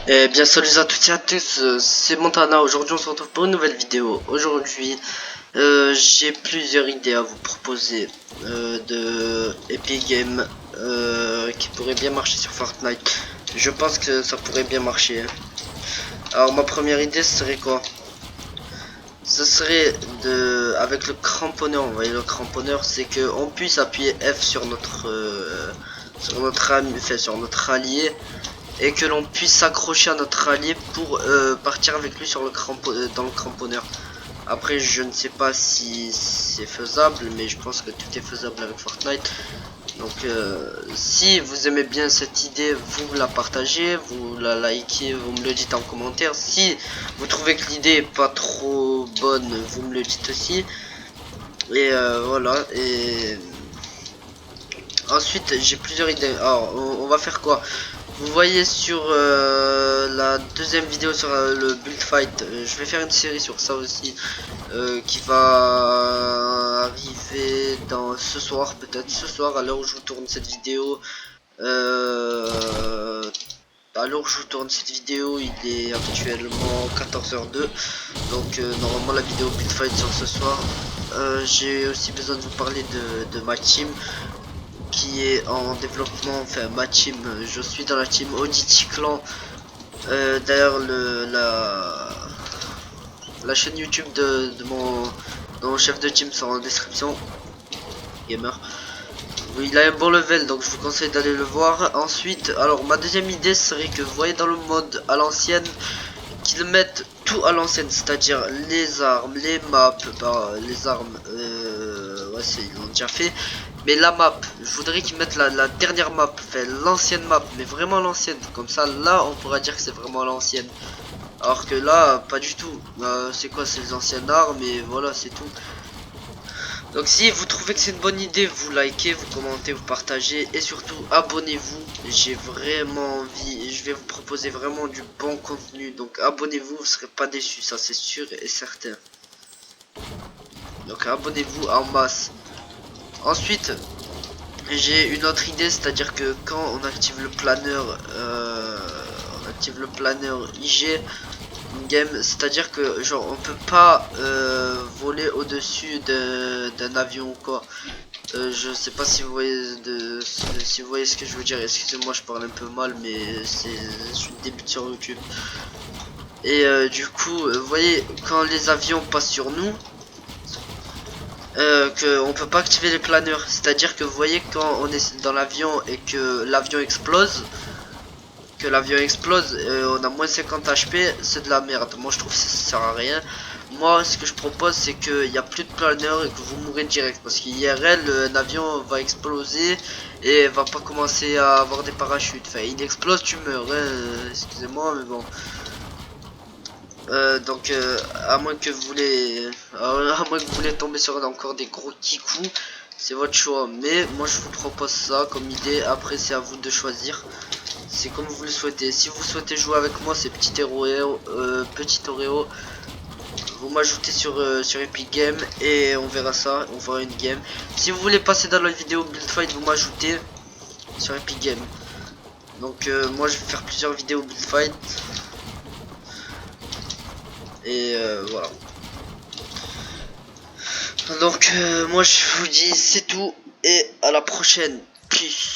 Eh bien salut à toutes et à tous, c'est Montana. Aujourd'hui on se retrouve pour une nouvelle vidéo. Aujourd'hui j'ai plusieurs idées à vous proposer de Epic Games qui pourraient bien marcher sur Fortnite. Je pense que ça pourrait bien marcher. Alors ma première idée ce serait quoi? Ce serait de, avec le cramponneur, vous voyez le cramponneur, c'est que on puisse appuyer F sur notre sur notre allié, et que l'on puisse s'accrocher à notre allié pour partir avec lui sur le dans le cramponneur. Après je ne sais pas si c'est faisable, mais je pense que tout est faisable avec Fortnite. Donc si vous aimez bien cette idée, vous la partagez, vous la likez, vous me le dites en commentaire. Si vous trouvez que l'idée est pas trop bonne, vous me le dites aussi. Et voilà. Et ensuite j'ai plusieurs idées. Alors on va faire quoi? Vous voyez sur la deuxième vidéo sur le build fight, je vais faire une série sur ça aussi, qui va arriver dans ce soir, peut-être ce soir à l'heure où je vous tourne cette vidéo. À l'heure où je vous tourne cette vidéo, il est actuellement 14h02, donc normalement la vidéo build fight sort ce soir. J'ai aussi besoin de vous parler de ma team qui est en développement. Enfin ma team, je suis dans la team Audity Clan. D'ailleurs la chaîne YouTube de mon chef de team sera en description. Gamer, oui, il a un bon level, donc je vous conseille d'aller le voir. Ensuite, alors ma deuxième idée serait que vous voyez dans le mode à l'ancienne, qu'ils mettent tout à l'ancienne, c'est-à-dire les armes, les maps, les armes, ouais, ils l'ont déjà fait. Mais la map, je voudrais qu'ils mettent la dernière map, enfin l'ancienne map, mais vraiment l'ancienne. Comme ça, là, on pourra dire que c'est vraiment l'ancienne. Alors que là, pas du tout. C'est quoi, c'est les anciennes armes, et voilà, c'est tout. Donc si vous trouvez que c'est une bonne idée, vous likez, vous commentez, vous partagez, et surtout abonnez-vous. J'ai vraiment envie, je vais vous proposer vraiment du bon contenu. Donc abonnez-vous, vous serez pas déçus, ça c'est sûr et certain. Donc abonnez-vous en masse. Ensuite, j'ai une autre idée, c'est-à-dire que quand on active le planeur, IG game, c'est-à-dire que genre on peut pas voler au-dessus d'un avion ou quoi. Je sais pas si vous voyez si vous voyez ce que je veux dire. Excusez-moi, je parle un peu mal, mais je débute sur YouTube. Et du coup, vous voyez quand les avions passent sur nous, que on peut pas activer les planeurs. C'est-à-dire que vous voyez quand on est dans l'avion et que l'avion explose, on a moins 50 HP, c'est de la merde. Moi je trouve que ça sert à rien. Moi ce que je propose c'est qu'il n'y a plus de planeur et que vous mourrez direct, parce qu'IRL un avion va exploser et va pas commencer à avoir des parachutes. Enfin il explose, tu meurs, hein. Excusez-moi mais bon. Donc à moins que vous voulez tomber sur encore des gros kikous, c'est votre choix, mais moi je vous propose ça comme idée. Après c'est à vous de choisir, c'est comme vous le souhaitez. Si vous souhaitez jouer avec moi, c'est petit Oreo, vous m'ajoutez sur Epic Games et on verra ça, on fera une game. Si vous voulez passer dans la vidéo build fight, vous m'ajoutez sur Epic Games. Donc moi je vais faire plusieurs vidéos build fight. Et voilà. Donc moi je vous dis c'est tout et à la prochaine. Peace.